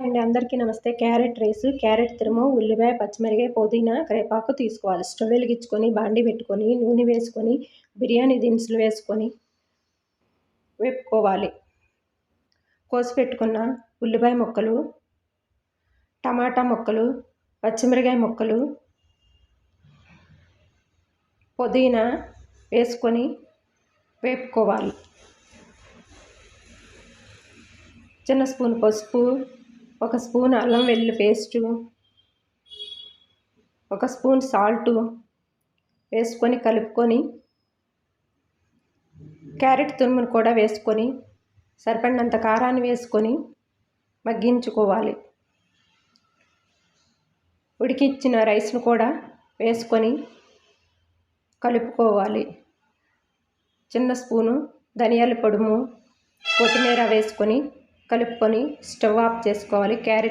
అండి అందరికీ నమస్తే. క్యారెట్ రైస్, క్యారెట్ తురుము, ఉల్లిపాయ, పచ్చిమిరపకాయ, పుదీనా, కరివేపాకు తీసుకోవాలి. స్టవ్ వెలిగించుకొని బాండీ పెట్టుకొని నూనె వేసుకొని బిర్యానీ దినుసులు వేసుకొని వేపుకోవాలి. కోసి పెట్టుకున్న ఉల్లిపాయ ముక్కలు, టమాటా ముక్కలు, పచ్చిమిరపకాయ ముక్కలు, పుదీనా వేసుకొని వేపుకోవాలి. చిన్న స్పూన్ పసుపు, 1 స్పూన్ అల్లం వెల్లుల్లి పేస్టు, 1 స్పూన్ సాల్టు వేసుకొని కలుపుకొని క్యారెట్ తురుమును కూడా వేసుకొని సరిపడినంత కారాన్ని వేసుకొని మగ్గించుకోవాలి. ఉడికించిన రైస్ను కూడా వేసుకొని కలుపుకోవాలి. చిన్న స్పూను ధనియాల పొడుము, కొత్తిమీర వేసుకొని కలుపుకొని స్టవ్ ఆఫ్ చేసుకోవాలి. క్యారెట్